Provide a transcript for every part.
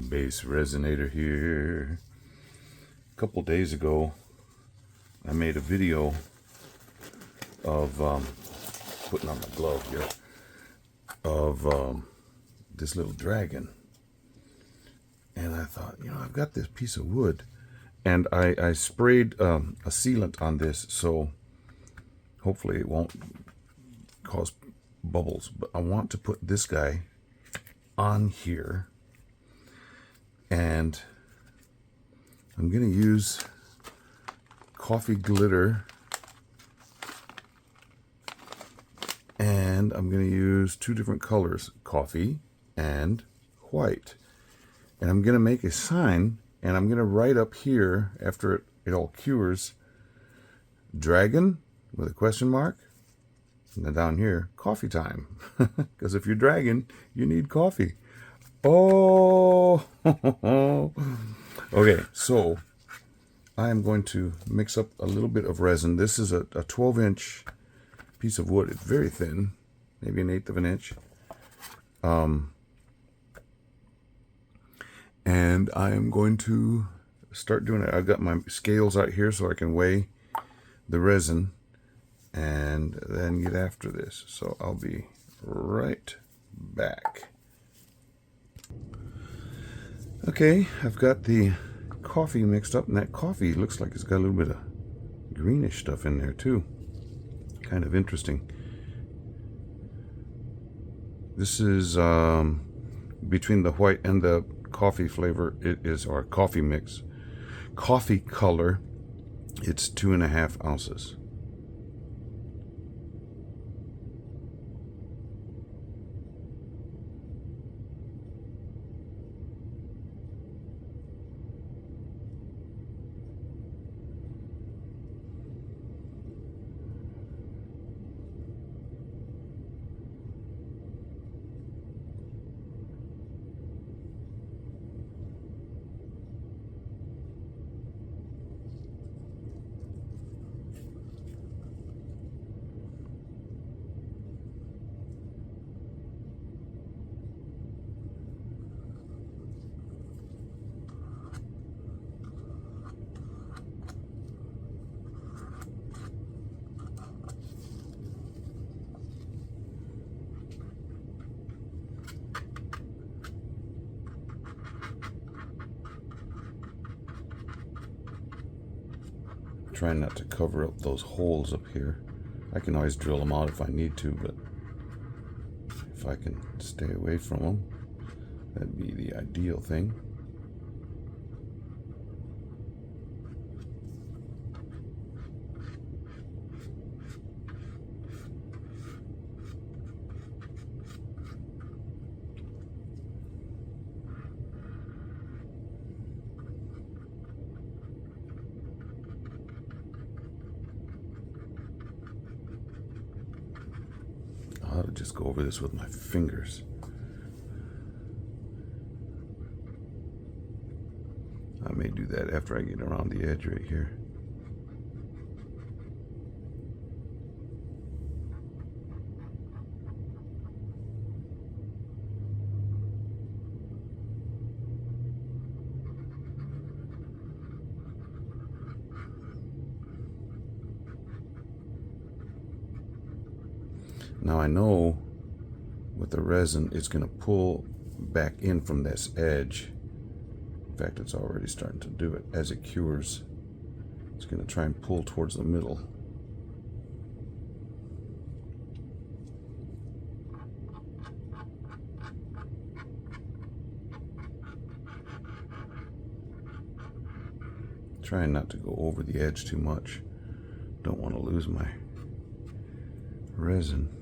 BassResinator here. A couple days ago, I made a video of putting on my glove here of this little dragon, and I thought, I've got this piece of wood, and I sprayed a sealant on this, so hopefully it won't cause bubbles. But I want to put this guy on here, and I'm going to use coffee glitter, and I'm going to use two different colors, coffee and white. And I'm going to make a sign, and I'm going to write up here after it all cures, dragon with a question mark, and then down here, coffee time. Because if you're dragon, you need coffee. Oh, okay, so I am going to mix up a little bit of resin. This is a 12-inch piece of wood. It's very thin, maybe 1/8 of an inch. And I am going to start doing it. I've got my scales out here so I can weigh the resin and then get after this. So I'll be right back. Okay, I've got the coffee mixed up, and that coffee looks like it's got a little bit of greenish stuff in there too. Kind of interesting. This is between the white and the coffee flavor. It is our coffee mix. Coffee color, it's 2.5 ounces. Trying not to cover up those holes up here. I can always drill them out if I need to, but if I can stay away from them, that'd be the ideal thing. I'll just go over this with my fingers. I may do that after I get around the edge right here. Now I know with the resin, it's going to pull back in from this edge. In fact, it's already starting to do it. As it cures, it's going to try and pull towards the middle. Trying not to go over the edge too much. Don't want to lose my resin.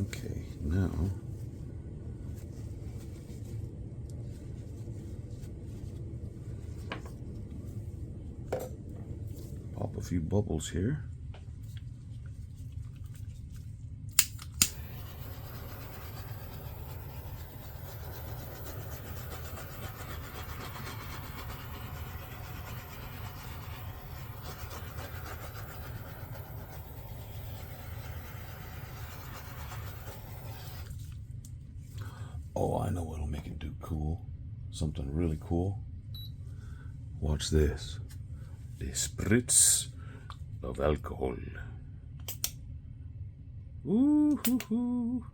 Okay, now pop a few bubbles here. Oh, I know what'll make it do cool. Something really cool. Watch this. The spritz of alcohol. Ooh hoo hoo.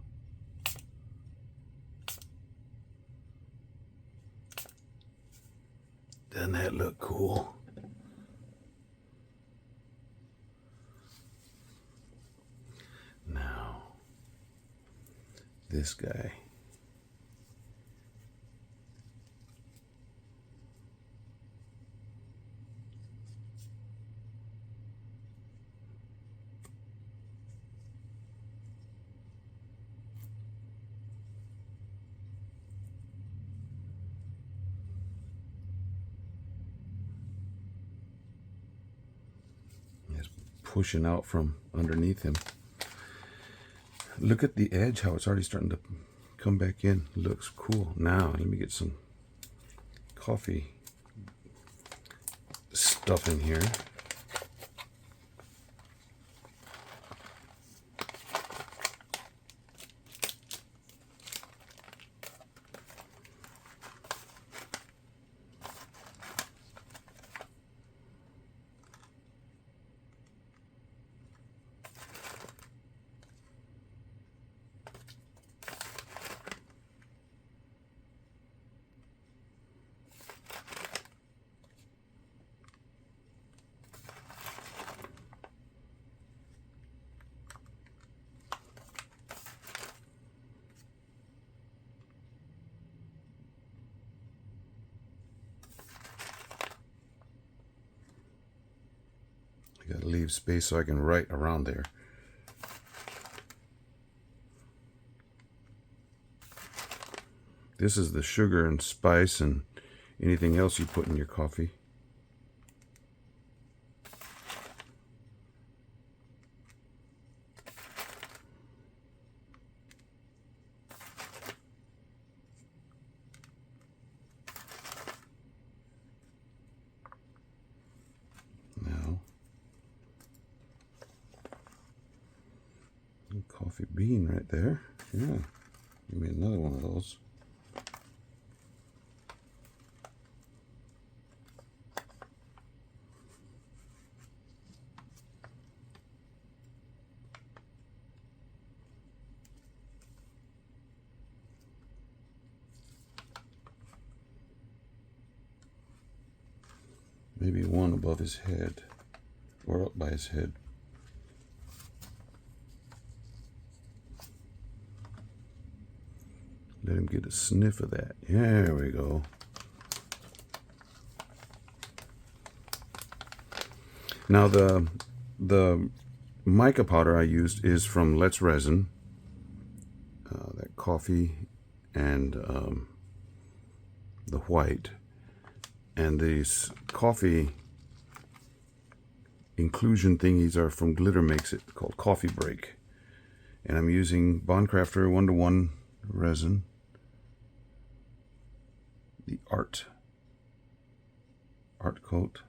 Doesn't that look cool? Now, this guy. It's pushing out from underneath him. Look at the edge, how it's already starting to come back in. Looks cool. Now, let me get some coffee stuff in here. I gotta leave space so I can write around there. This is the sugar and spice and anything else you put in your coffee. Now, coffee bean right there. Yeah, give me another one of those. Maybe one above his head, or up by his head. Let him get a sniff of that. There we go. Now the mica powder I used is from Let's Resin. That coffee and the white. And these coffee inclusion thingies are from Glitter Makes It, called Coffee Break. And I'm using Bondcrafter 1:1 resin. The art coat.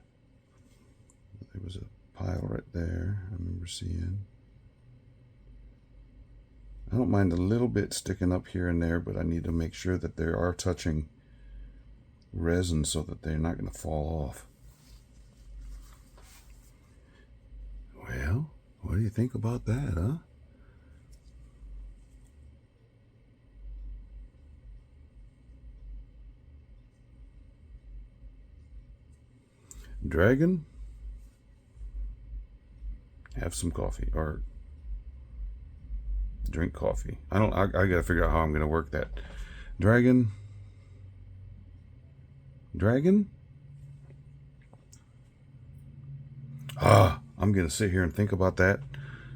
There was a pile right there I remember seeing. I don't mind a little bit sticking up here and there, but I need to make sure that they are touching resin so that they're not going to fall off. Well, what do you think about that, huh? Dragon, have some coffee or drink coffee. I gotta figure out how I'm gonna work that. Dragon. I'm gonna sit here and think about that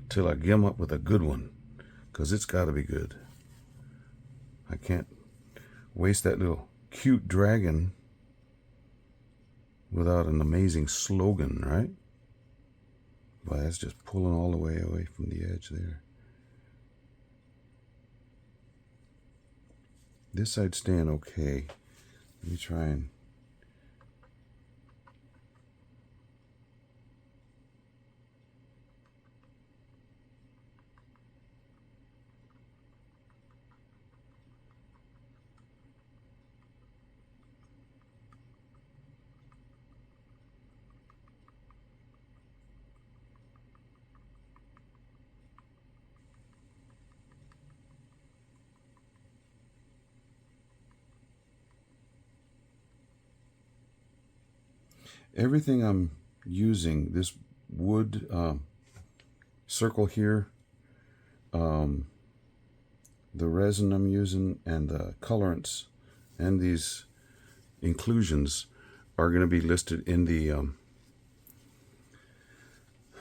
till I come up with a good one. because it's got to be good. I can't waste that little cute dragon without an amazing slogan, right? But that's just pulling all the way away from the edge there. This side's staying okay. Let me try and everything I'm using, this wood circle here, the resin I'm using, and the colorants, and these inclusions are going to be listed in the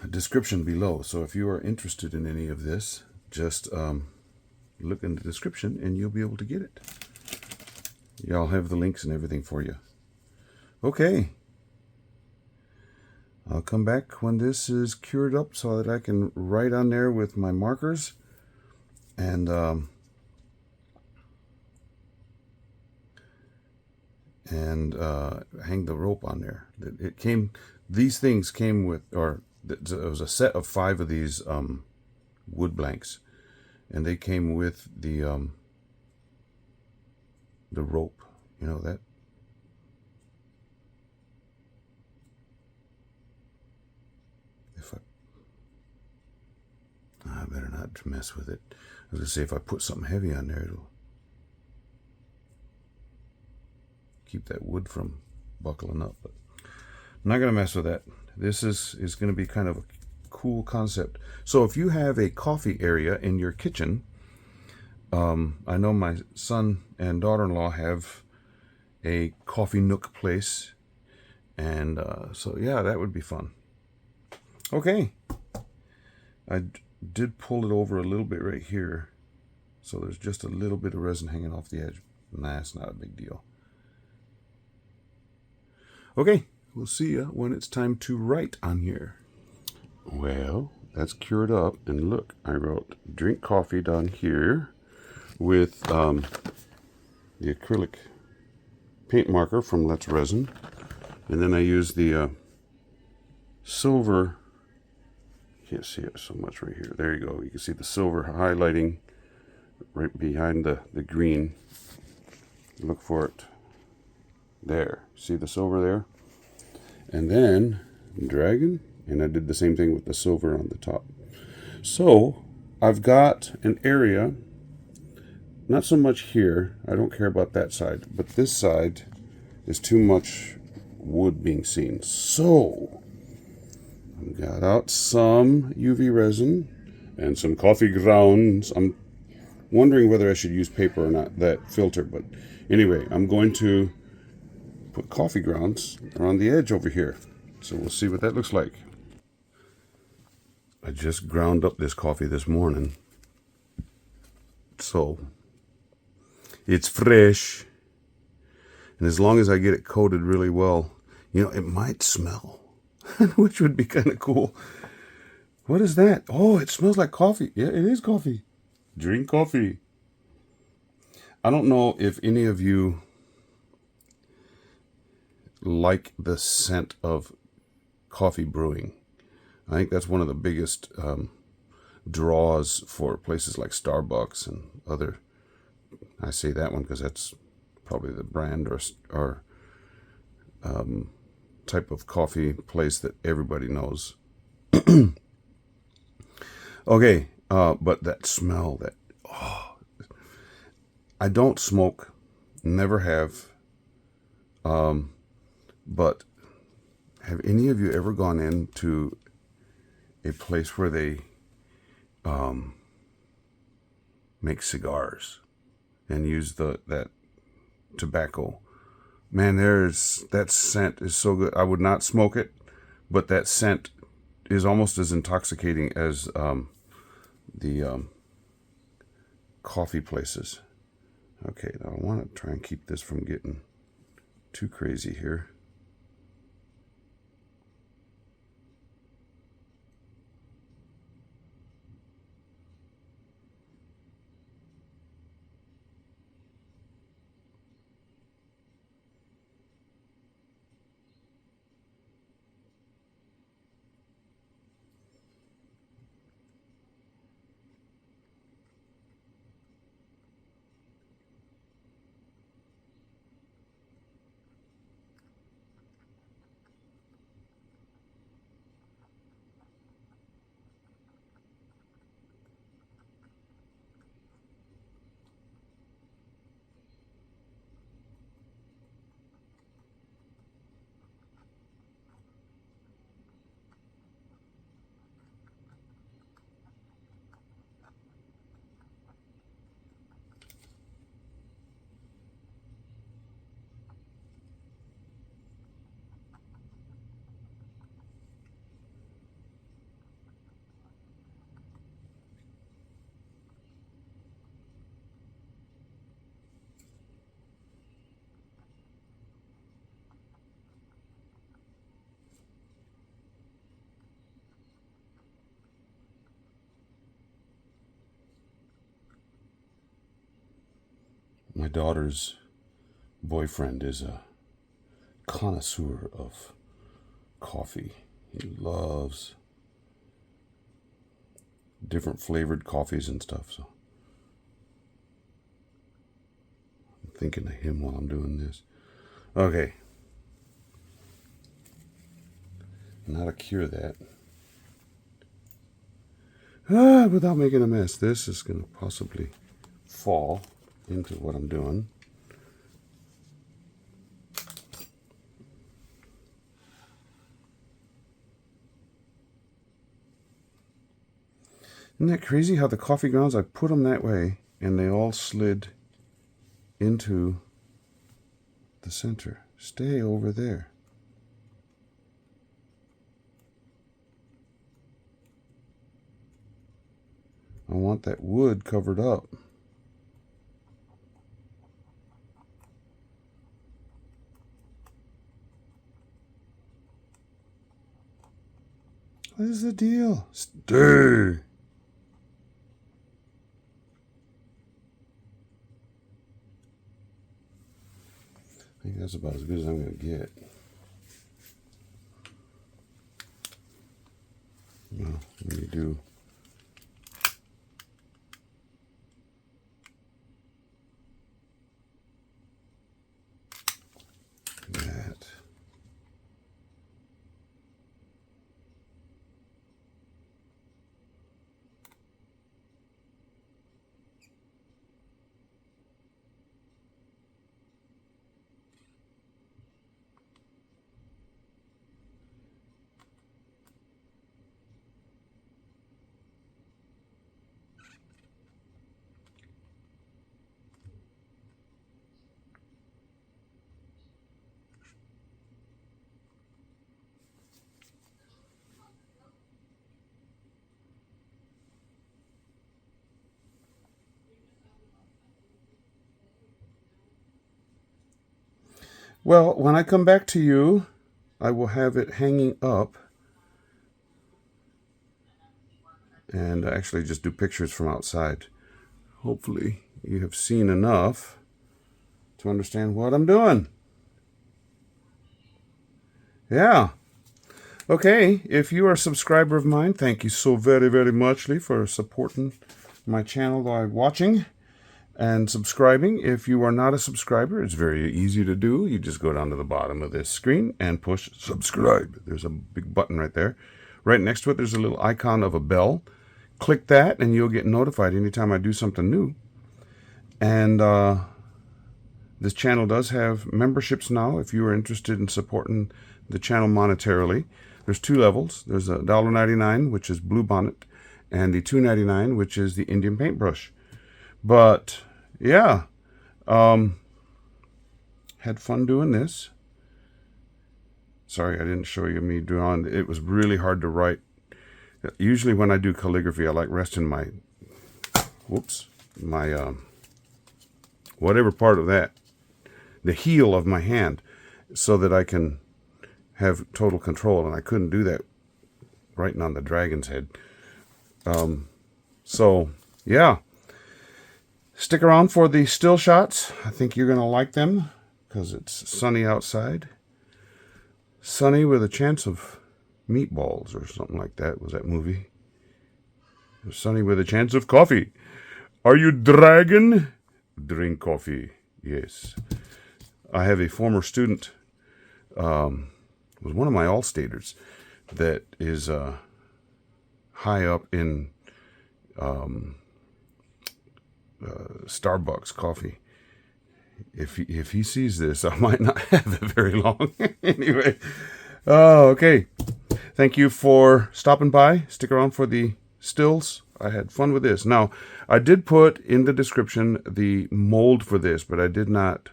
description below. So if you are interested in any of this, just look in the description and you'll be able to get it. Y'all have the links and everything for you. Okay. I'll come back when this is cured up so that I can write on there with my markers and hang the rope on there. These things came with, or it was a set of 5 of these wood blanks, and they came with the rope, you know that. I better not mess with it. I was going to say, if I put something heavy on there, it'll keep that wood from buckling up. But I'm not going to mess with that. This is going to be kind of a cool concept. So if you have a coffee area in your kitchen, I know my son and daughter-in-law have a coffee nook place. And so, yeah, that would be fun. Okay. I did pull it over a little bit right here, so there's just a little bit of resin hanging off the edge. Nah, it's not a big deal. Okay, we'll see you when it's time to write on here. Well, that's cured up, and look, I wrote drink coffee down here with the acrylic paint marker from Let's Resin, and then I used the silver. Can't see it so much right here. There you go. You can see the silver highlighting right behind the green. Look for it. There. See the silver there? And then dragon. And I did the same thing with the silver on the top. So I've got an area, not so much here. I don't care about that side. But this side is too much wood being seen. So got out some UV resin and some coffee grounds. I'm wondering whether I should use paper or not, that filter. But anyway, I'm going to put coffee grounds around the edge over here. So we'll see what that looks like. I just ground up this coffee this morning, so it's fresh. And as long as I get it coated really well, you know, it might smell. Which would be kind of cool. What is that? Oh, it smells like coffee. Yeah, it is coffee. Drink coffee. I don't know if any of you like the scent of coffee brewing. I think that's one of the biggest draws for places like Starbucks and other. I say that one because that's probably the brand or type of coffee place that everybody knows. Okay, but that smell, I don't smoke, never have, but have any of you ever gone into a place where they make cigars and use that tobacco? Man, that scent is so good. I would not smoke it, but that scent is almost as intoxicating as the coffee places. Okay, now I want to try and keep this from getting too crazy here. My daughter's boyfriend is a connoisseur of coffee. He loves different flavored coffees and stuff, so I'm thinking of him while I'm doing this. Okay. Now to cure that. Without making a mess. This is going to possibly fall into what I'm doing. Isn't that crazy how the coffee grounds, I put them that way and they all slid into the center. Stay over there. I want that wood covered up. What is the deal? Stay. I think that's about as good as I'm going to get. Well, let me do that. Well, when I come back to you, I will have it hanging up and actually just do pictures from outside. Hopefully you have seen enough to understand what I'm doing. Yeah. Okay, if you are a subscriber of mine, thank you so very, very muchly for supporting my channel by watching and subscribing. If you are not a subscriber, it's very easy to do. You just go down to the bottom of this screen and push subscribe. There's a big button right there. Right next to it, there's a little icon of a bell. Click that and you'll get notified anytime I do something new. And this channel does have memberships now if you are interested in supporting the channel monetarily. There's two levels. There's a $1.99, which is Blue Bonnet, and the $2.99, which is the Indian Paintbrush. But yeah, had fun doing this. Sorry, I didn't show you me drawing. It was really hard to write. Usually when I do calligraphy, I like resting my, my whatever part of that, the heel of my hand, so that I can have total control. And I couldn't do that writing on the dragon's head. So yeah, stick around for the still shots. I think you're gonna like them because it's sunny outside. Sunny with a chance of meatballs or something like that was that movie. Sunny with a chance of coffee. Are you dragon? Drink coffee. Yes. I have a former student, was one of my all-staters, that is high up in Starbucks coffee. If he sees this, I might not have it very long. Anyway, okay. Thank you for stopping by. Stick around for the stills. I had fun with this. Now, I did put in the description the mold for this, but I did not.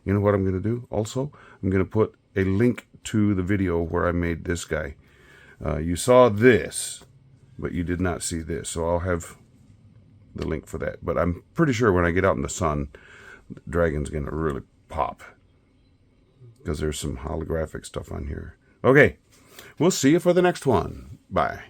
You know what I'm going to do also? I'm going to put a link to the video where I made this guy. You saw this, but you did not see this. So I'll have the link for that. But I'm pretty sure when I get out in the sun, the dragon's going to really pop, because there's some holographic stuff on here. Okay, we'll see you for the next one. Bye.